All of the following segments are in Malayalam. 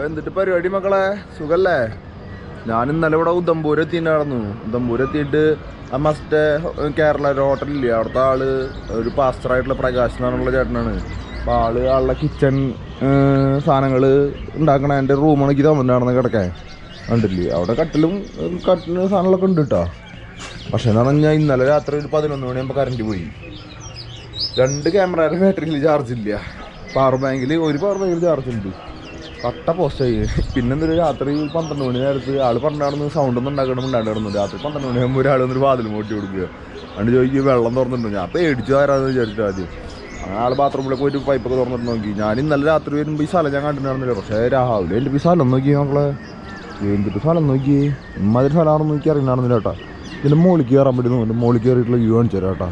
എന്നിട്ട് പരിപാടി മക്കളെ സുഖല്ലേ? ഞാൻ ഇന്നലെ ഇവിടെ ഉദംപൂർ എത്തിയിട്ടുണ്ടായിരുന്നു. ഉദംപൂർ എത്തിയിട്ട് ആ മറ്റേ കേരള ഒരു ഹോട്ടലില്ലേ, അവിടുത്തെ ആള് ഒരു പാസ്റ്ററായിട്ടുള്ള പ്രകാശ് എന്നാണുള്ള ചേട്ടനാണ്. അപ്പോൾ ആളുടെ കിച്ചൺ സാധനങ്ങൾ ഉണ്ടാക്കണ എൻ്റെ റൂമാണെങ്കിൽ തന്നിട്ടുണ്ടായിരുന്നു കിടക്കാൻ. കണ്ടില്ലേ, അവിടെ കട്ടിലും സാധനങ്ങളൊക്കെ ഉണ്ട് കേട്ടോ. പക്ഷേ എന്ന് പറഞ്ഞാൽ ഇന്നലെ രാത്രി ഒരു 11 മണിയാകുമ്പോൾ കറണ്ട് പോയി. 2 ക്യാമറയുടെ ബാറ്ററിയിൽ ചാർജ് ഇല്ല. പവർ ബാങ്കിൽ ചാർജ് ഉണ്ട്. കട്ട പോസ്റ്റായി. പിന്നെ എന്തൊരു രാത്രി 12 മണി നേരത്ത് ആൾ പറഞ്ഞായിരുന്നു സൗണ്ട് ഒന്നും ഉണ്ടായിരുന്നു. രാത്രി 12 മണിയാകുമ്പോൾ ഒരാൾ വന്നൊരു വാതിൽ മൂട്ടി കൊടുക്കുക. അതുകൊണ്ട് ചോദിക്കുക വെള്ളം തുറന്നിട്ടുണ്ടോ. ഞാൻ പേടിച്ചു തരാമെന്ന് വിചാരിച്ചു ആദ്യം. ആൾ ബാത്റൂമിലൊക്കെ പോയിട്ട് പൈപ്പൊക്കെ തുറന്നിട്ട് നോക്കി. ഞാൻ ഇന്നലെ രാത്രി വരുമ്പോൾ ഈ സ്ഥലം ഞാൻ കണ്ടിട്ടുണ്ടായിരുന്നില്ല. പക്ഷേ രാവിലെ എൻ്റെ ഈ സ്ഥലം നോക്കി മക്കളെ, എന്തിട്ട് സ്ഥലം നോക്കി ഇമ്മാതിരി സ്ഥലമാണെന്ന് നോക്കി അറിയണ്ടായിരുന്നില്ല കേട്ടോ. ഇതിൻ്റെ മുകളിൽ കയറാൻ പറ്റുന്നു. എൻ്റെ മുകളിൽ കയറിയിട്ടുള്ള വ്യൂ കാണിച്ചു തരാം കേട്ടോ.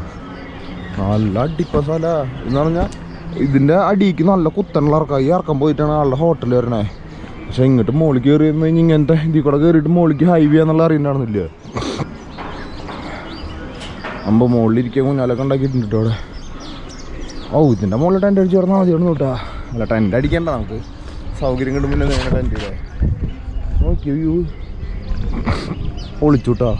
നല്ല അടിപ്പ സ്ഥലമാണ് എന്ന് പറഞ്ഞാൽ ഇതിൻ്റെ അടിക്ക് നല്ല കുത്തനുള്ള ഇറക്കാം. ഈ ഇറക്കം പോയിട്ടാണ് ആളുടെ ഹോട്ടൽ വരണേ. പക്ഷെ ഇങ്ങോട്ട് മുകളിൽ കയറി വന്നു കഴിഞ്ഞാൽ ഇങ്ങനത്തെ ഇതിൽ കൂടെ കയറിയിട്ട് മുകളിലേക്ക് ഹൈവേ എന്നുള്ള അറിയണ്ടായിരുന്നില്ല. അമ്പ മുകളിലിരിക്കാൻ കുഞ്ഞാലൊക്കെ ഉണ്ടാക്കിയിട്ടുണ്ട് അവിടെ. ഇതിൻ്റെ മുകളിൽ ടെൻ്റ് അടിച്ച് കിടന്നാൽ മതി അവിടെ നോട്ടാ. അല്ല, ടെൻ്റ് അടിക്കേണ്ട, നമുക്ക് സൗകര്യം കിട്ടും. പിന്നെ നേരെ ടെൻ്റ് ഇല്ലേ നോക്കി വ്യൂ പൊളിച്ചുട്ടാ.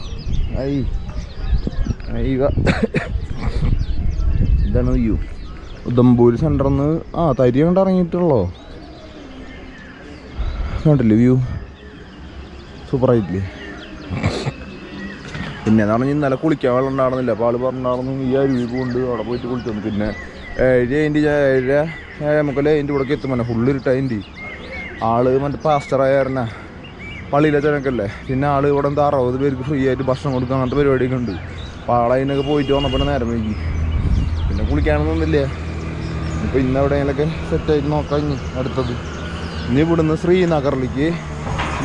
ഇതാണ് വ്യൂ. ഉദംപൂർ സെൻറ്ററിൽ നിന്ന് തരി കൊണ്ട് ഇറങ്ങിയിട്ടുള്ളോ. കണ്ടില്ലേ വ്യൂ, സൂപ്പറായിട്ടില്ലേ. പിന്നെ എന്ന് പറഞ്ഞാൽ ഇന്നലെ കുളിക്കാൻ വെള്ളം ഉണ്ടായിരുന്നില്ല. അപ്പോൾ ആൾ പറഞ്ഞിട്ടുണ്ടായിരുന്നു ഈ അരുവി കൊണ്ട് അവിടെ പോയിട്ട് കുളിച്ചു വന്നു. പിന്നെ 7:05 അതിൻ്റെ കൂടെ എത്തുമ്പോൾ ഫുള്ള് ഇരുട്ടായിൻ്റെ. ആള് മറ്റേ പാസ്റ്ററായിരുന്ന പള്ളിയിലെ ചെനക്കല്ലേ. പിന്നെ ആൾ ഇവിടെ 60 പേർക്ക് ഫ്രീ ആയിട്ട് ഭക്ഷണം കൊടുക്കുക, അങ്ങനത്തെ പരിപാടിയൊക്കെ ഉണ്ട്. അപ്പോൾ ആളതിനൊക്കെ പോയിട്ട് വന്നപ്പോൾ നേരം വൈകി. പിന്നെ കുളിക്കാനൊന്നുമില്ല. ഇപ്പോൾ ഇന്ന് എവിടെയെങ്കിലൊക്കെ സെറ്റായിട്ട് നോക്കാം. ഇനി അടുത്തത് ഇനി ഇവിടുന്ന് ശ്രീനഗറിലേക്ക്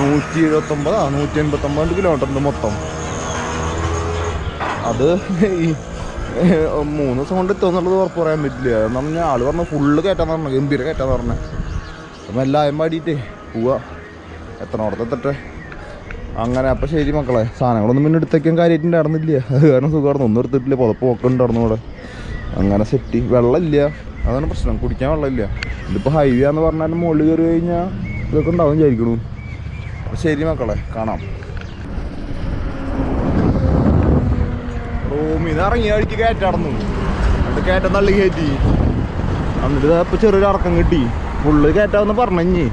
189 കിലോമീറ്ററിൻ്റെ മൊത്തം. അത് ഈ 3 ദിവസം കൊണ്ട് എത്തുമെന്നുള്ളത് ഉറപ്പ് പറയാൻ പറ്റില്ല. എന്ന് പറഞ്ഞാൽ ആൾ പറഞ്ഞ ഫുള്ള് കയറ്റാന്ന് പറഞ്ഞത്, ഗംഭീര കയറ്റാന്ന് പറഞ്ഞത്. അപ്പം എല്ലാവരും പാടിയിട്ടേ പോവുക, എത്തണോടത്ത് എത്തട്ടെ അങ്ങനെ. അപ്പം ശരി മക്കളെ, സാധനങ്ങളൊന്നും പിന്നെ എടുത്തേക്കാൻ കാര്യമായിട്ടുണ്ടായിരുന്നില്ല. അത് കാരണം സുഖമായിരുന്നു. ഒന്നും എടുത്തിട്ടില്ല, പുതപ്പൊക്കെ ഉണ്ടായിരുന്നു അവിടെ. അങ്ങനെ സെറ്റ്. വെള്ളമില്ല, അതാണ് പ്രശ്നം, കുടിക്കാൻ വെള്ളമില്ല. ഇതിപ്പോൾ ഹൈവേ എന്ന് പറഞ്ഞാൽ മുകളിൽ കയറി കഴിഞ്ഞാൽ ഇതൊക്കെ ഉണ്ടാവും വിചാരിക്കണു. അപ്പം ശരി മക്കളെ, കാണാം. റൂമിൽ നിന്ന് ഇറങ്ങിയ വഴിക്ക് കയറ്റാടന്നു. എന്നിട്ട് കയറ്റം തള്ളി കയറ്റി. എന്നിട്ട് ഇപ്പോൾ ചെറിയൊരു ഇറക്കം കിട്ടി. ഫുള്ള് കയറ്റാമെന്ന് പറഞ്ഞു.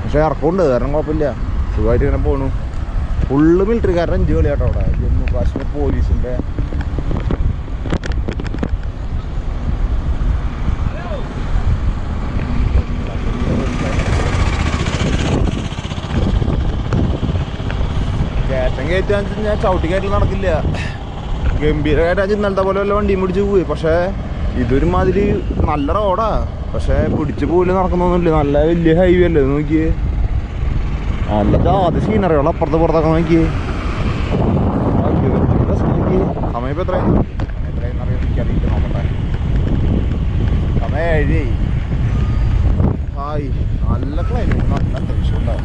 പക്ഷേ ഇറക്കമുണ്ട്, കാരണം കുഴപ്പമില്ല, സുഖമായിട്ട് ഇങ്ങനെ പോണു. ഫുള്ള് മിലിറ്ററിക്കാരുടെ 5 കളിയാട്ടോ അവിടെ. ജമ്മു കാശ്മീർ പോലീസിൻ്റെ കയറ്റാന്ന് വെച്ച് കഴിഞ്ഞാൽ ചവിട്ടി കയറ്റൽ നടക്കില്ല. ഗംഭീര കയറ്റാന്ന് ഇന്നലത്തെ പോലെ വല്ല വണ്ടിയും പിടിച്ച് പോയി. പക്ഷേ ഇതൊരു മാതിരി നല്ല റോഡാ. പക്ഷേ പിടിച്ച് പോലും നടക്കുന്നൊന്നുമില്ല. നല്ല വലിയ ഹൈവേ അല്ലേ നോക്കിയേ. നല്ല ജാതി സീനറികൾ അപ്പുറത്ത് പുറത്തൊക്കെ നോക്കിയേ. സമയം ഇപ്പം എത്രയെന്നറിയാൻ എനിക്കറിയില്ല, നോക്കട്ടെ. സമയം 7. നല്ല ക്ലൈമറ്റ്, നല്ല അന്തരീക്ഷം ഉണ്ടാവും.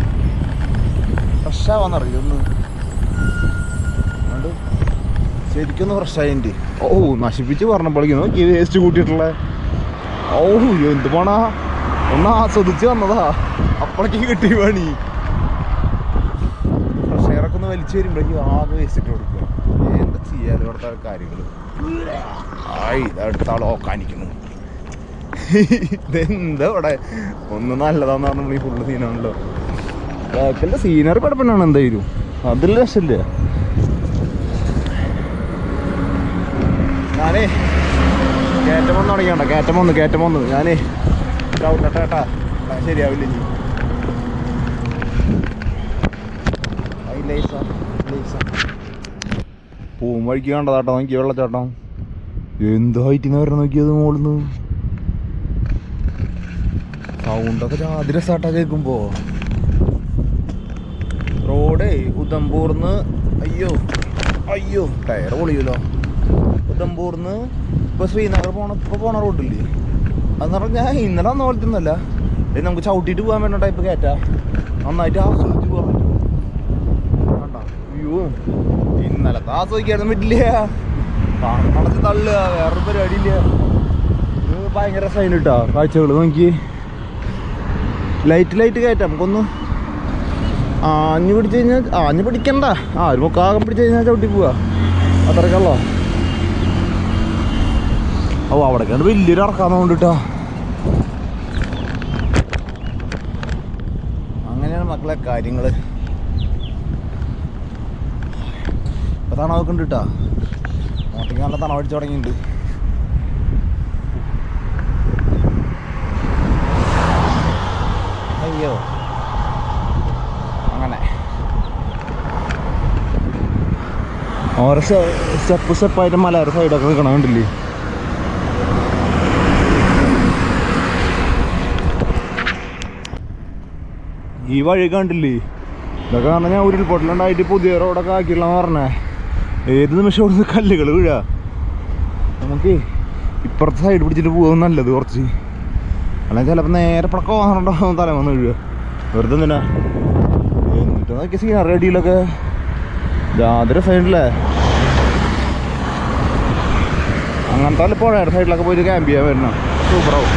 ഫ്രഷാവാന്നറിയൊന്ന് അതുകൊണ്ട് ശരിക്കൊന്ന് ഫ്രഷായിട്ട്. നശിപ്പിച്ച് പറഞ്ഞപ്പോഴേക്കും നോക്കി വേസ്റ്റ് കൂട്ടിയിട്ടുള്ള. എന്ത് പോണാ, ഒന്ന് ആസ്വദിച്ച് വന്നതാ, അപ്പോഴേക്കും കിട്ടി പണി. ഫ്രഷ് എയറൊക്കെ ഒന്ന് വലിച്ചു വരുമ്പോഴേക്കും ആകെ വേസ്റ്റിട്ട് കൊടുക്കുക. എന്താ ചെയ്യാൻ ഇവിടുത്തെ കാര്യങ്ങൾ. ഇതടുത്ത ആൾ ഓക്കാനിക്കുന്നു. ഇതെന്താ ഇവിടെ ഒന്ന് നല്ലതാന്ന് പറഞ്ഞപ്പോൾ ഈ ഫുള്ള് സീനാണല്ലോ. ബാക്കിൻ്റെ സീനറി കുഴപ്പമാണ് എന്തായാലും, അതിൽ രക്ഷമില്ല. ഞാനേ കയറ്റം വന്ന് തുടങ്ങിയാണ്ട, കയറ്റം വന്നു ഞാനേ ചവിട്ടട്ടെ ഏട്ടാ, ശരിയാവില്ല ഇനി. പൂവും വഴിക്ക് കണ്ടതാട്ടോ നോക്കി വെള്ളച്ചാട്ടം. എന്ത് ഹൈറ്റിന്ന് വരണം നോക്കിയത് മോളിന്ന്. സൗണ്ടൊക്കെ ജാതി രസാട്ടാ കേൾക്കുമ്പോ. റോഡേ ഉദംപൂർന്ന് അയ്യോ ടയർ പൊളിയല്ലോ. ഉദംപൂർന്ന് ഇപ്പോൾ ശ്രീനഗർ പോണ റോഡില്ലേ, അതെന്ന് പറഞ്ഞാൽ ഇന്നലെ വന്ന പോലത്തെ ഒന്നുമല്ല. നമുക്ക് ചവിട്ടിയിട്ട് പോകാൻ വേണ്ട ടൈപ്പ് കയറ്റാ. നന്നായിട്ട് ആസ്വദിച്ച് പോകാൻ പറ്റും. കണ്ടോ വ്യൂ? ഇന്നലത്തെ ആസ്വദിക്കാനൊന്നും പറ്റില്ല, കാണണച്ച് തള്ളുക, വേറൊരു പരിപാടിയില്ല. ഭയങ്കര രസമായിട്ട് കിട്ടാ കാഴ്ചകൾ നോക്കി. ലൈറ്റ് കയറ്റാം നമുക്കൊന്ന്. ആഞ്ഞ് പിടിച്ച് കഴിഞ്ഞാൽ ആഞ്ഞ് പിടിക്കണ്ട, ഒരു മുക്കാകം പിടിച്ച് കഴിഞ്ഞാൽ ചവിട്ടി പോവാ, അത്രയ്ക്കല്ലോ. അവിടേക്കാണ് വലിയൊരു ഇറക്കാന്ന് കൊണ്ടിട്ടാ. അങ്ങനെയാണ് മക്കളെ കാര്യങ്ങള്. ഇപ്പൊ തണവൊക്കെ ഉണ്ട് കേട്ടാ, മോട്ടിക്ക് നല്ല തണവടിച്ച് തുടങ്ങിയിട്ടുണ്ട്. അയ്യോ അങ്ങനെ ഓരോ സ്റ്റെപ്പായിട്ട് മലയാള സൈഡൊക്കെ നിൽക്കണം, കണ്ടില്ലേ? ഈ വഴി കണ്ടില്ലേ? ഇതൊക്കെ പറഞ്ഞാൽ ഞാൻ ഉരുൾപൊട്ടലുണ്ടായിട്ട് പുതിയ റോഡൊക്കെ ആക്കിയില്ലെന്ന് പറഞ്ഞേ. ഏത് നിമിഷം ഇവിടുന്ന് കല്ലുകൾ വീഴാ. നമുക്ക് ഇപ്പുറത്തെ സൈഡ് പിടിച്ചിട്ട് പോകും നല്ലത് കുറച്ച്, അല്ലെങ്കിൽ ചിലപ്പോൾ നേരെ പടക്കം വാങ്ങണ്ടാവും തല വന്ന് വീഴുക. വെറുതെ എന്തിനാ? എന്നിട്ട് നോക്കിയ സീനറി അടിയിലൊക്കെ യാതൊരു സൈഡിലേ അങ്ങനത്തെ വല്ല പുഴയുടെ സൈഡിലൊക്കെ പോയിട്ട് ക്യാമ്പ് ചെയ്യാൻ വരണം, സൂപ്പറാവും.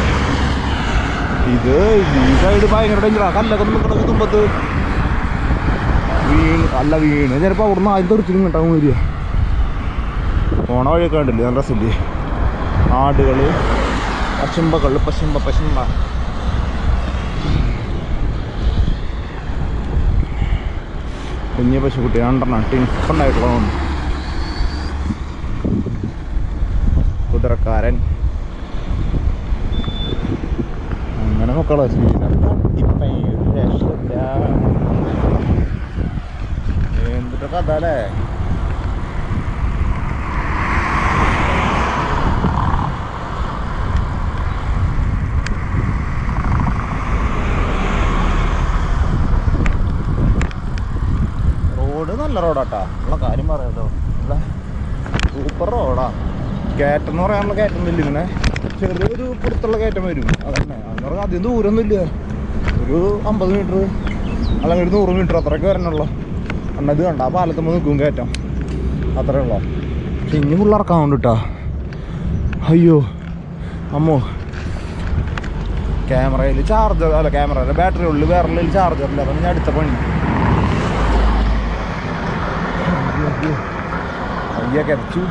ഇത് ഈ സൈഡ് ഭയങ്കര ഡേഞ്ചറാണ്. കല്ലൊക്കെ നിൽക്കണത് തുമ്പത്ത് വീണ് ചിലപ്പോൾ അവിടെ നിന്ന് ആദ്യം തെറിച്ച് ഇങ്ങോട്ടാവും വരിക. പോണ വഴിയൊക്കെ കണ്ടില്ലേ, നല്ല രസമില്ലേ? ആടുകൾ, പശുമ്പ കുഞ്ഞ പശുക്കുട്ടി 2 ടിൻഫുണ്ടായിട്ടുള്ളതാണ്. കുതിരക്കാരൻ അങ്ങനെ മക്കളെ എന്തിട്ട് കഥ അല്ലേ? റോഡ് നല്ല റോഡാട്ടാ, ഉള്ള കാര്യം പറയാട്ടോ. ഉള്ള സൂപ്പർ റോഡാ. കയറ്റം എന്ന് പറയാനുള്ള കയറ്റം ഇല്ല, ഇങ്ങനെ ചെറിയൊരു പുറത്തുള്ള കയറ്റം വരും. അതന്നെ, അതെന്ന് പറഞ്ഞാൽ അധികം ദൂരമൊന്നുമില്ല, ഒരു 50 മീറ്റർ അല്ലെങ്കിൽ ഒരു 100 മീറ്റർ അത്രയൊക്കെ വരണുള്ളൂ. എന്നാൽ ഇത് കണ്ട ആ പാലത്തുമ്പോൾ നിൽക്കും കയറ്റം, അത്രേ ഉള്ളൂ. പക്ഷെ ഇനി ഫുൾ ഇറക്കാൻ കൊണ്ടിട്ടാ. അയ്യോ അമ്മോ, ക്യാമറയിൽ ചാർജർ അല്ല, ക്യാമറയുടെ ബാറ്ററി ഉള്ളിൽ വേറെ ചാർജറില്ല. അപ്പം ഞാൻ അടുത്ത പണി അയ്യ കരച്ചു.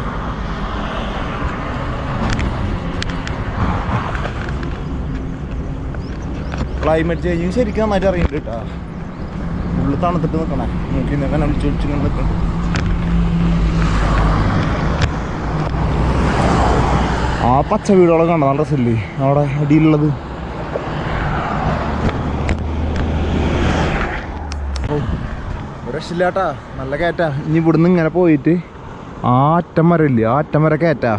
ക്ലൈമറ്റ് ചേഞ്ചിങ് ശരിക്കും നന്നായിട്ട് അറിയുന്നുണ്ട് കേട്ടോ. ഉള്ളിൽ തണുത്തിട്ട് നിൽക്കണേ, നോക്കി നിൽക്കാൻ ഒളിച്ചൊളിച്ചിങ്ങനെ നിൽക്കണം. ആ പച്ച വീടുകളൊക്കെ കണ്ടോ, നല്ല രസമില്ലേ അവിടെ അടിയിലുള്ളത്? ഒരു രക്ഷയില്ലാട്ടാ, നല്ല കയറ്റാ. ഇനി ഇവിടുന്ന് ഇങ്ങനെ പോയിട്ട് ആ അറ്റം വരെ ഇല്ലേ, ആ അറ്റം വരെ കയറ്റാ.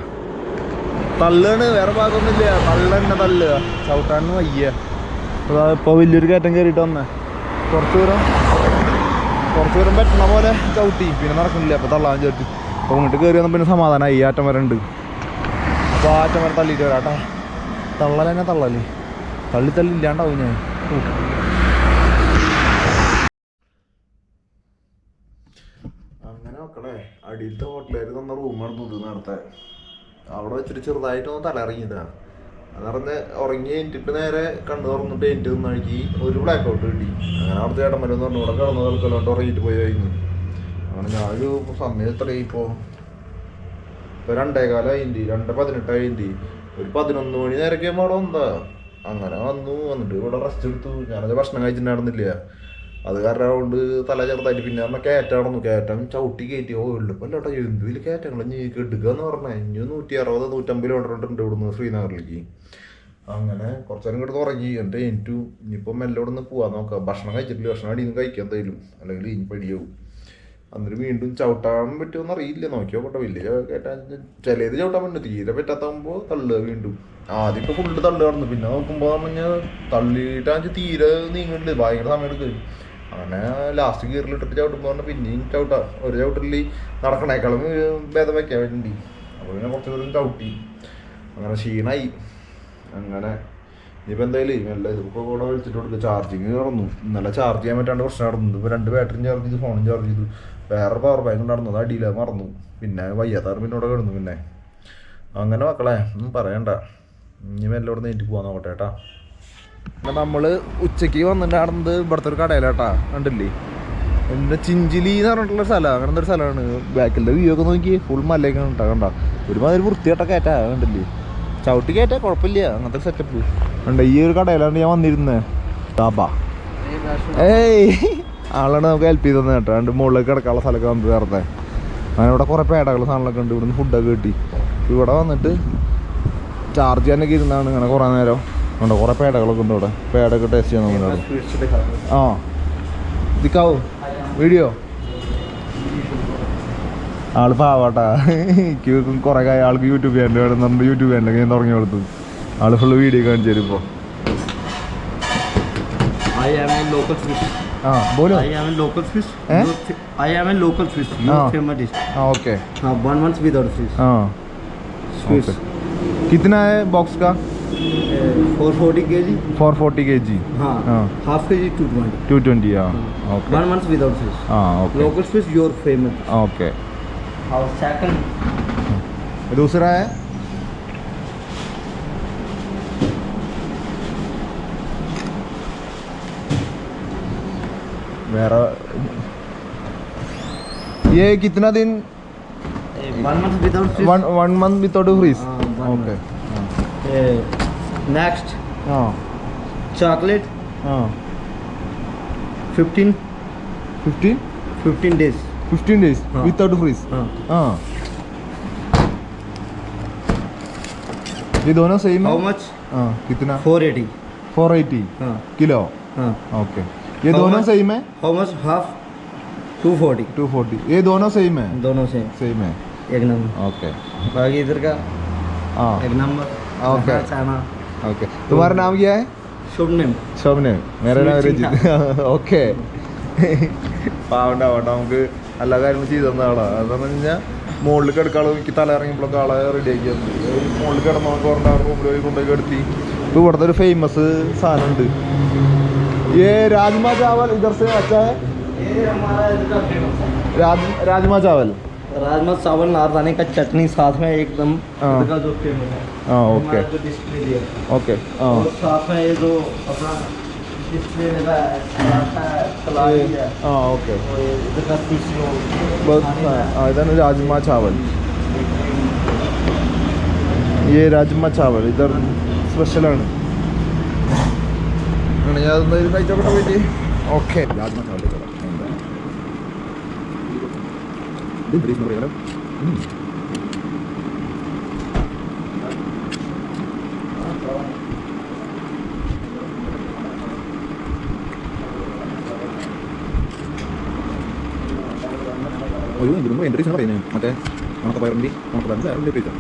തള്ളാണ്, വേറെ ഭാഗമൊന്നുമില്ല, തള്ളന്നെ തള്ളുക, ചവിട്ടാനും വയ്യ. ഇപ്പോൾ വലിയൊരു കയറ്റം കയറിയിട്ട് വന്നേ, കുറച്ച് ദൂരം പറ്റണ പോലെ ചവിട്ടി, പിന്നെ നടക്കുന്നില്ല. അപ്പോൾ തള്ളാൻ ചേർത്ത് അപ്പോൾ ഇങ്ങോട്ട് കയറി വന്നാൽ പിന്നെ സമാധാനമായി. ഈ ആറ്റം വരെ ഉണ്ട്, അപ്പോൾ ആ ആറ്റം വരെ തള്ളിയിട്ട് വരാട്ടാ. തള്ളലെന്നെ തള്ളല്ലേ, തള്ളി ഇല്ലാണ്ടാവും ഞാൻ. അങ്ങനെ മക്കളെ, അടിയിലത്തെ ഹോട്ടലുകാർ തന്ന റൂമാണ് പുതു നടത്താൻ. അവിടെ വെച്ചിട്ട് ചെറുതായിട്ടൊന്ന് തലയിറങ്ങിയതാ. അത് പറഞ്ഞ് ഉറങ്ങി എനിട്ടിട്ട് നേരെ കണ്ണു തുറന്നിട്ട് എനിക്ക് തിന്നാക്കി ഒരു ബ്ലാക്ക് ഔട്ട് കിട്ടി. അങ്ങനെ അവിടുത്തെ ചേട്ടന്മാരെന്ന് പറഞ്ഞു ഇവിടെ കിടന്ന് തൽക്കാലോട്ട് ഉറങ്ങിയിട്ട് പോയി കഴിഞ്ഞു. അങ്ങനെ ഞാനൊരു സമയം എത്രയായി ഇപ്പോൾ 2:15 2:18 ഒരു 11 മണി നേരൊക്കെ അവിടെ വന്നതാ. അങ്ങനെ വന്നിട്ട് ഇവിടെ റെസ്റ്റ് എടുത്തു. ഞാനത് ഭക്ഷണം കഴിച്ചിട്ടുണ്ടായിരുന്നില്ല, അത് കാരണം കൊണ്ട് തല ചെറുതായിട്ട്. പിന്നെ പറഞ്ഞാൽ കയറ്റം ചവിട്ടി കയറ്റി. എളുപ്പമല്ല കേട്ടോ, എന്ത് വലിയ കയറ്റങ്ങൾ ഇനി എടുക്കുക എന്ന് പറഞ്ഞാൽ. ഇനി 160-150 കിലോമീറ്റർ ഉണ്ട് ഇവിടുന്ന് ശ്രീനഗറിലേക്ക്. അങ്ങനെ കുറച്ച് നേരം കിടന്ന് ഉറങ്ങി. എന്നിട്ട് ഇനിയിപ്പോൾ മെല്ലെ ഇവിടെ നിന്ന് പോകാൻ നോക്കാം. ഭക്ഷണം കഴിച്ചിട്ടില്ല, ഭക്ഷണം അടിയിൽ നിന്ന് കഴിക്കാൻ എന്തായാലും, അല്ലെങ്കിൽ ഇനി പടിയാവും. എന്നിട്ട് വീണ്ടും ചവിട്ടാൻ പറ്റുമെന്ന് അറിയില്ല, നോക്കിയോ കേട്ടോ. വലിയ കയറ്റാൻ ചിലത് ചവിട്ടാൻ പറ്റും, തീരെ പറ്റാത്താകുമ്പോൾ തള്ളുക വീണ്ടും. ആദ്യം ഇപ്പോൾ ഫുള്ള് തള്ളു കിടന്നു, പിന്നെ നോക്കുമ്പോൾ പറഞ്ഞാൽ തള്ളിയിട്ടാണെന്ന് തീരെ നീങ്ങുന്നുണ്ട്, ഭയങ്കര സമയം എടുക്കും. അങ്ങനെ ലാസ്റ്റ് ഗിയറിലിട്ടിട്ട് ചവിട്ടുമ്പോൾ പറഞ്ഞാൽ പിന്നെയും ചവിട്ടാം. ഒരു ചവിട്ടിൽ നടക്കണേക്കാളും ഭേദം വയ്ക്കാൻ വേണ്ടി. അപ്പോൾ പിന്നെ കുറച്ച് ദൂരം ചവിട്ടി, അങ്ങനെ ക്ഷീണമായി. അങ്ങനെ ഇനിയിപ്പോൾ എന്തായാലും നല്ല ഇതൊക്കെ കൂടെ വിളിച്ചിട്ട് കൊടുക്കുക. ചാർജിങ് കിടന്നു, ഇന്നലെ ചാർജ് ചെയ്യാൻ പറ്റാണ്ട് പ്രശ്നം നടന്നു. ഇപ്പോൾ 2 ബാറ്ററിയും ചാർജ് ചെയ്തു, ഫോണും ചാർജ് ചെയ്തു. വേറെ പവർ ബാങ്ക് ഉണ്ടായിരുന്നു, അത് അടിയില്ല, മറന്നു. പിന്നെ വയ്യാത്താറ് പിന്നെ ഇവിടെ കിടന്നു. പിന്നെ അങ്ങനെ മക്കളെ ഒന്നും പറയണ്ട, ഇനി മെല്ലെ ഇവിടെ നേരിട്ട് പോകാൻ നോക്കട്ടെ കേട്ടാ. നമ്മൾ ഉച്ചയ്ക്ക് വന്നിട്ടുണ്ടായിരുന്നത് ഇവിടുത്തെ ഒരു കടയിലാട്ടാ, കണ്ടില്ലേ? എന്താ ചിഞ്ചിലി എന്ന് പറഞ്ഞിട്ടുള്ള സ്ഥലമാണ്. അങ്ങനത്തെ ഒരു സ്ഥലമാണ്. ബാക്കിലെ വ്യൂ ഒക്കെ നോക്കി ഫുൾ മലയൊക്കെ ഉണ്ടാ കണ്ട. ഒരുമാതിരി വൃത്തിയായിട്ട കയറ്റാ, കണ്ടില്ലേ? ചവിട്ടി കയറ്റാ കുഴപ്പമില്ല, അങ്ങനത്തെ സെറ്റപ്പ് ഉണ്ട്. ഈ ഒരു കടയിലാണ് ഞാൻ വന്നിരുന്നത്. ഡാബ ഏയ് ആളാണ് നമുക്ക് ഹെൽപ്പ് ചെയ്ത് തന്നെ കേട്ടോ. രണ്ട് മുകളിലേക്ക് കിടക്കാനുള്ള സ്ഥലമൊക്കെ വന്നത് നേരത്തെ. അങ്ങനെ ഇവിടെ കുറേ പേടകൾ സാധനങ്ങളൊക്കെ ഉണ്ട്. ഇവിടുന്ന് ഫുഡൊക്കെ കിട്ടി. ഇവിടെ വന്നിട്ട് ചാർജ് ചെയ്യാനൊക്കെ ഇരുന്നാണ് ഇങ്ങനെ കുറേ നേരം. ഉണ്ട് കുറേ പേടകളൊക്കെ ഉണ്ട് ഇവിടെ. പേടൊക്കെ ടേസ്റ്റ് ചെയ്യാൻ നമ്മൾ. ആ ദിക്കാവോ വീഡിയോ? ആള് പാവാട്ടാ. എനിക്ക് കുറേ ആൾക്ക് യൂട്യൂബ് ചാനൽ വേണമെന്നുണ്ട്. യൂട്യൂബ് ചാനലൊക്കെ ഞാൻ തുടങ്ങി കൊടുത്തു. ആള് ഫുള്ള് വീഡിയോ കാണിച്ചു തരും ഇപ്പോൾ. I am a local fish. बोलो. I am a local fish. I am a local fish. Your famous dish. Okay. 1 month without fish. Fish कितना है बॉक्स का? 440 kg. 440 kg. हाँ. Half kg 220. 220 हाँ. Okay. 1 month without fish. Okay. Local fish your famous. Okay. Our second. दूसरा है मेरा ये कितना दिन? 1 month without fish. one month without freeze. Okay. Next. हाँ. Chocolate. हाँ. 15 days. 15 days without freeze. हाँ. ये दोनों सेम है? How much? हाँ. कितना? 480. 480 किलो. हाँ. ओके. ये दोनों सेम है? How much? Half 240. 240. ये दोनों सेम है? दोनों सेम. सेम है. एक नंबर. ओके. बाकी इधर का हाँ. एक नंबर. ओके. चाना. ओके. तुम्हारा नाम क्या है? शुभ नेम. शोभने. मेरा नाम രജിത്. ഓക്കെ. പാവണ്ട നമുക്ക് എല്ലാ കാര്യങ്ങളും ചെയ്തു തന്ന ആളാണ്. അതെന്ന് കഴിഞ്ഞാൽ മുകളിൽ കിടക്കാളും എനിക്ക് തല ഇറങ്ങിയപ്പോഴൊക്കെ ആളെ റെഡിയാക്കി തന്നു. മുകളിൽ കിടന്നു പറഞ്ഞ റൂമിൽ കൊണ്ടുപോയി കിടത്തി. ഇപ്പോൾ ഇവിടുത്തെ ഒരു ഫേമസ് സാധനമുണ്ട്. ये राजमा चावल इधर से अच्छा है? ये हमारा इधर का फेमस है. राजमा चावल. राजमा चावल नारदाने का चटनी साथ में एकदम इधर का जो फेमस है. हाँ ओके. जो डिस्प्ले दिया. ओके. और साथ में ये जो अपना डिस्प्ले लगा है सलाद है. हाँ ओके. और ये इधर का फिश बस हाँ इधर राजमा चावल. ये राजमा चावल इधर स्पेशल ആണ്. ഞാൻ അതൊന്നും കഴിച്ചോട്ടെ പോയിട്ട്. ഓക്കെ. രാജ്മ ചാവൽ ഒരു ഇതിനൊന്നും എൻ്റെ ടീച്ചർ പറയുന്നത് മറ്റേ നമുക്ക് പയറിൻ്റെ നമുക്ക് പറഞ്ഞ ടീച്ചർ.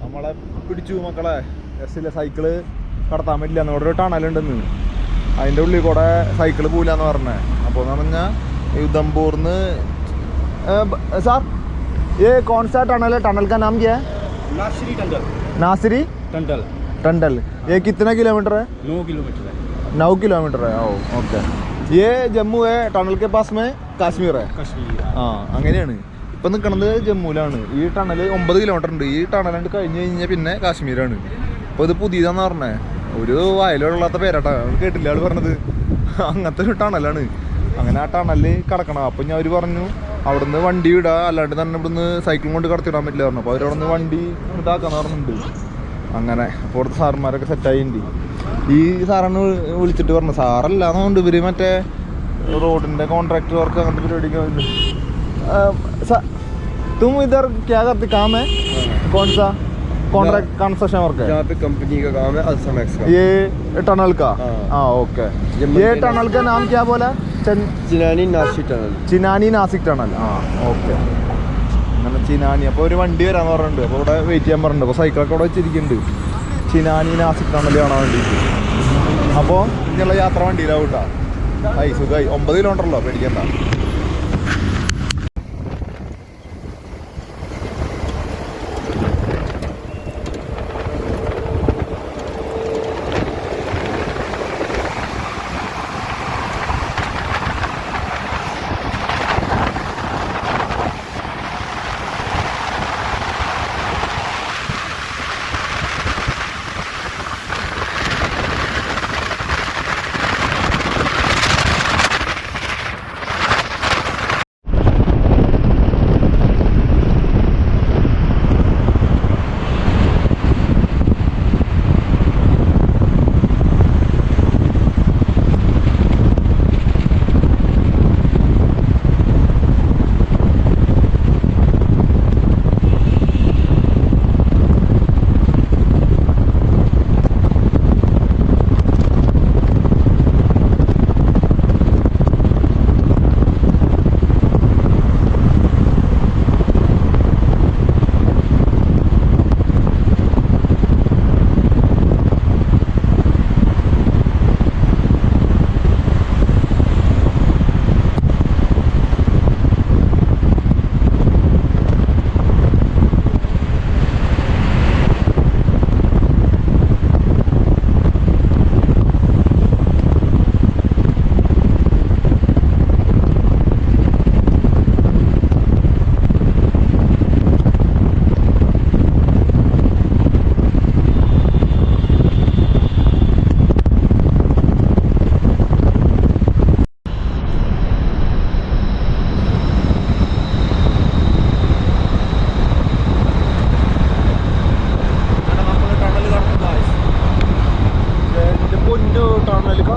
നമ്മളെ പിടിച്ചു മക്കളെ. ബസ്സിലെ സൈക്കിള് കടത്താൻ പറ്റില്ല, എന്നോട് ഒരു ടണലുണ്ടെന്ന്, അതിൻ്റെ ഉള്ളിൽ കൂടെ സൈക്കിള് പോവില്ലാന്ന് പറഞ്ഞേ. അപ്പോൾ എന്ന് പറഞ്ഞാൽ उधमपुर सार ये कौन सा टनल है? टनल का नाम क्या है? नासिरी टंडल। नासिरी टंडल टंडल। ये कितना किलोमीटर है? 9 किलोमीटर है। 9 किलोमीटर है। ഓ ഓക്കെ. ये ജമ്മു है, टनल के पास में കാശ്മീർ है। कश्मीर। ആ അങ്ങനെയാണ്. ഇപ്പം നിൽക്കുന്നത് ജമ്മുവിലാണ്. ഈ ടണൽ 9 കിലോമീറ്റർ ഉണ്ട്. ഈ ടണലുണ്ട് കഴിഞ്ഞ് കഴിഞ്ഞാൽ പിന്നെ കാശ്മീരാണ്. അപ്പോൾ ഇത് പുതിയതാന്ന് പറഞ്ഞേ, ഒരു വയലുള്ളാത്ത പേരാട്ടാ, കേട്ടില്ല ആൾ പറഞ്ഞത്. അങ്ങനത്തെ ഒരു ടണലാണ്. അങ്ങനെ ആ ടണലിൽ കിടക്കണം. അപ്പം ഞാൻ അവർ പറഞ്ഞു അവിടുന്ന് വണ്ടി വിടുക, അല്ലാണ്ട് തന്നെ ഇവിടുന്ന് സൈക്കിളും കൊണ്ട് കടത്തിവിടാൻ പറ്റില്ല പറഞ്ഞു. അപ്പോൾ അവരവിടുന്ന് വണ്ടി ഇതാക്കാന്ന് പറഞ്ഞിട്ടുണ്ട്. അങ്ങനെ അപ്പോൾ അവിടുത്തെ സാറന്മാരൊക്കെ സെറ്റായിട്ടുണ്ട്. ഈ സാറാണ് വിളിച്ചിട്ട് പറഞ്ഞു, സാറല്ല എന്നുകൊണ്ട് ഇവർ മറ്റേ റോഡിൻ്റെ കോൺട്രാക്ട് വർക്ക് അങ്ങനത്തെ പരിപാടിക്ക് വന്നിട്ട്. तुम इधर क्या करते काम है? कौन सा कॉन्ट्रैक्ट कंस्ट्रक्शन वर्क है? यहाँ पे कंपनी का काम है अल्समैक्स का। ये टनल का? हाँ ओके। ये टनल का नाम क्या बोला? चिनानी नासिक टनल। ചിനാനി നാസിക് ടണൽ. ആ ഓക്കെ. അങ്ങനെ ചിനാനി. അപ്പോൾ ഒരു വണ്ടി വരാമെന്ന് പറഞ്ഞിട്ടുണ്ട്. അപ്പോൾ ഇവിടെ വെയിറ്റ് ചെയ്യാൻ പറഞ്ഞിട്ടുണ്ട്. അപ്പോൾ സൈക്കിളൊക്കെ അവിടെ വെച്ചിരിക്കുന്നുണ്ട്, ചിനാനി നാസിക് ടണൽ കാണാൻ വേണ്ടിയിട്ട്. അപ്പോൾ ഇങ്ങനെയുള്ള യാത്ര വണ്ടിയിലാവും കേട്ടോ. സുഖമായി. 9 കിലോമീറ്ററല്ലോ, പേടിക്കണ്ട.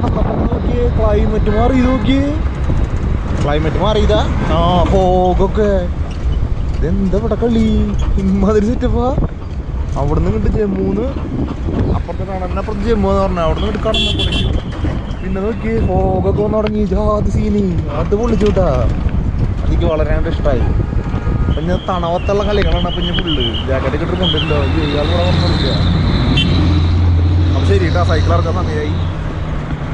നോക്കിയേ ക്ലൈമറ്റ് മാറി നോക്കിയേ ക്ലൈമറ്റ് മാറിയതാ ആ ഫോഗൊക്കെ ഇതെന്താ ഇവിടെ കളി ഇമ്മാതിരി സെറ്റപ്പാ അവിടുന്ന് ഇങ്ങോട്ട് ജമ്മുന്ന് അപ്പുറത്തെ കടലിനപ്പുറത്ത് ജമ്മു എന്ന് പറഞ്ഞാൽ അവിടുന്ന് ഇങ്ങോട്ട് കടന്നു പൊളിക്കും പിന്നെ നോക്കി ഫോഗൊക്കെ വന്ന് തുടങ്ങി ജാതി സീനി അത് പൊളിച്ചു കേട്ടാ എനിക്ക് വളരെ ഇഷ്ടമായി അപ്പം ഞാൻ തണവത്തുള്ള കളികളാണ് അപ്പം ഞാൻ ഫുള്ള് ജാക്കറ്റ് കിട്ടും കൊണ്ടില്ലോ ഇയാൾ കൂടെ വന്ന് കളിക്കുക അപ്പം ശരി കേട്ടോ സൈക്കിൾ ഇറക്കാൻ സമയമായി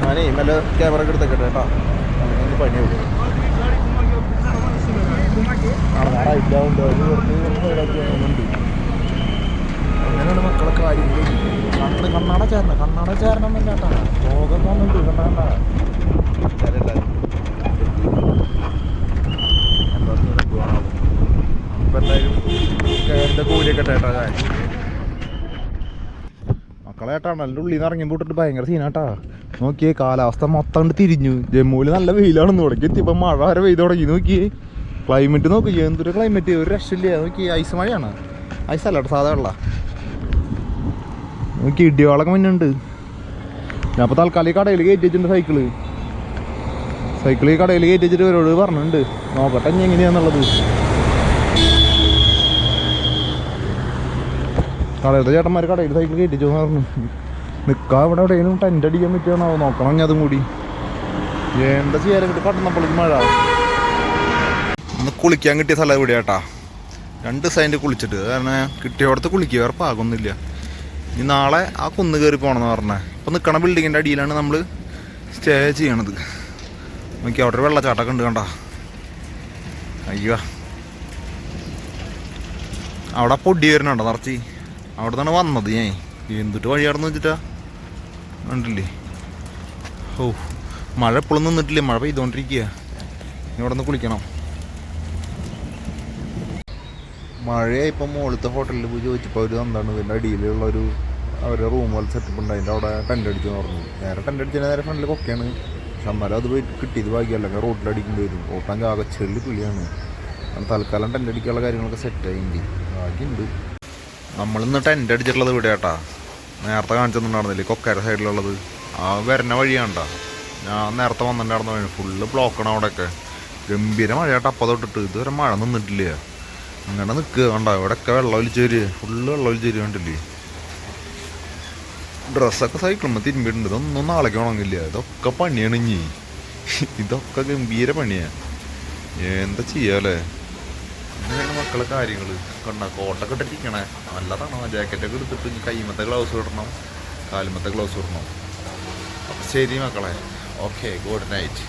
ഞാനേ നല്ല ക്യാമറ ഒക്കെ എടുത്തേക്കട്ടെ കേട്ടോ അങ്ങനെ പണിയാവും അങ്ങനെയാണ് മക്കളെ കാര്യങ്ങൾ കണ്ണാട ചേരണം എന്നല്ല കേട്ടാ ലോകം വന്നിട്ട് കണ്ടാ ഇപ്പം എന്തായാലും എൻ്റെ കൂലിയൊക്കെ ചേട്ടാ മക്കളെ ഏട്ടാ നല്ല ഉള്ളിൽ നിന്ന് ഇറങ്ങി പോട്ടിട്ട് ഭയങ്കര സീനാട്ടാ നോക്കിയേ കാലാവസ്ഥ മൊത്തം കൊണ്ട് തിരിഞ്ഞു ജമ്മുവിൽ നല്ല വെയിലാണെന്ന് തുടങ്ങി എത്തിയപ്പോൾ മഴ വരെ പെയ്ത് തുടങ്ങി നോക്കിയേ ക്ലൈമറ്റ് നോക്കി എന്തൊരു ക്ലൈമറ്റ് ഒരു രക്ഷയില്ല നോക്കി ഐസ് മഴയാണ് ഐസ് അല്ല കേട്ടോ സാധാ വെള്ള നോക്കി ഇടിയോളൊക്കെ മുന്നുണ്ട് ഞാൻ അപ്പോൾ തൽക്കാലം ഈ കടയിൽ കയറ്റി വെച്ചിട്ടുണ്ട് സൈക്കിൾ ഈ കടയിൽ കയറ്റി വെച്ചിട്ട് ഇവരോട് പറഞ്ഞിട്ടുണ്ട് നോക്കട്ടെ ഇനി എങ്ങനെയാന്നുള്ളത് കടയിലത്തെ ചേട്ടന്മാർ കടയിൽ സൈക്കിൾ കയറ്റിച്ചു പറഞ്ഞു നിൽക്കാൻ ഇവിടെ എവിടെയെങ്കിലും ടെൻ്റ് അടിക്കാൻ പറ്റുകയാണോ നോക്കണം ഞാൻ അതും കൂടി എന്താ ചെയ്യാൻ കിട്ടി കടന്നപ്പോഴേക്ക് മഴ ഒന്ന് കുളിക്കാൻ കിട്ടിയ സ്ഥലം ഇവിടെ കേട്ടാ 2 സൈഡ് കുളിച്ചിട്ട് കാരണം കിട്ടിയോടത്ത് കുളിക്കുക വേറെ പാകൊന്നുമില്ല ഇനി നാളെ ആ കുന്ന് കയറി പോകണമെന്ന് പറഞ്ഞത് ഇപ്പം നിൽക്കണ ബിൽഡിങ്ങിൻ്റെ അടിയിലാണ് നമ്മൾ സ്റ്റേ ചെയ്യണത് നോക്കി അവിടെ ഒരു വെള്ളച്ചാട്ടമൊക്കെ ഉണ്ട് കണ്ട അയ്യോ അവിടെ പൊടി വരുന്നുണ്ടോ നിറച്ച് അവിടെ നിന്നാണ് വന്നത് ഞാൻ എന്തിട്ട് വഴിയാടെന്ന് വെച്ചിട്ടാ കണ്ടില്ലേ ഓ മഴ എപ്പോഴും നിന്നിട്ടില്ലേ മഴ പെയ്തുകൊണ്ടിരിക്കുക ഇവിടെ നിന്ന് കുളിക്കണം മഴയായി ഇപ്പം മുകളിലത്തെ ഹോട്ടലിൽ പോയി ചോദിച്ചപ്പോൾ അവർ എന്താണ് ഇതിൻ്റെ അടിയിലുള്ളൊരു അവരുടെ റൂം പോലെ സെറ്റപ്പ് ഉണ്ട് അതിൻ്റെ അവിടെ ടെൻ്റ് അടിച്ചെന്ന് പറഞ്ഞു നേരെ ടെൻ്റ് അടിച്ചതിന് നേരെ ഫ്രണ്ടിൽ കൊക്കെയാണ് പക്ഷെ എന്നാലും അത് പോയി കിട്ടിയത് ഭാഗ്യമല്ലെങ്കിൽ റോട്ടിലടിക്കേണ്ടി വരും ഓട്ടാൻ ആകെ ചെള്ളി പുളിയാണ് തൽക്കാലം ടെൻ്റ് അടിക്കാനുള്ള കാര്യങ്ങളൊക്കെ സെറ്റായിട്ടുണ്ട് ഭാഗ്യമുണ്ട് നമ്മളിന്ന് ടെൻ്റ് അടിച്ചിട്ടുള്ളത് ഇവിടെ കേട്ടാ നേരത്തെ കാണിച്ചൊന്നുണ്ടായിരുന്നില്ലേ കൊക്കര സൈഡിലുള്ളത് ആ വരുന്ന വഴിയാണ്ടാ ഞാൻ നേരത്തെ വന്നിട്ടുണ്ടായിരുന്നു വഴി ഫുള്ള് ബ്ലോക്കാണ് അവിടെയൊക്കെ ഗംഭീര മഴയായിട്ട് അപ്പം തൊട്ടിട്ട് ഇതുവരെ മഴ നിന്നിട്ടില്ല അങ്ങനെ നിൽക്കുക കണ്ടോ ഇവിടെയൊക്കെ വെള്ളം ഒലിച്ച് വരിക ഫുള്ള് വെള്ളം ഒലിച്ച് വരിക കണ്ടില്ലേ ഡ്രസ്സൊക്കെ സൈക്കിളുമ്പോൾ തിരുമ്പിയിട്ടുണ്ട് ഇതൊന്നും നാളേക്ക് ഉണങ്ങില്ല ഇതൊക്കെ പണിയാണ് ഇനി ഇതൊക്കെ ഗംഭീര പണിയാണ് എന്താ ചെയ്യാല്ലേ അങ്ങനെയാണ് മക്കളെ കാര്യങ്ങൾ കണ്ട കോട്ടൊക്കെ ഇട്ടിരിക്കണേ നല്ലതാണോ ജാക്കറ്റൊക്കെ എടുത്തിട്ട് കൈമത്തെ ഗ്ലൗസ് ഇടണം കാലുമത്തെ ഗ്ലൗസ് ഇടണം അപ്പം ശരി മക്കളെ ഓക്കെ ഗുഡ് നൈറ്റ്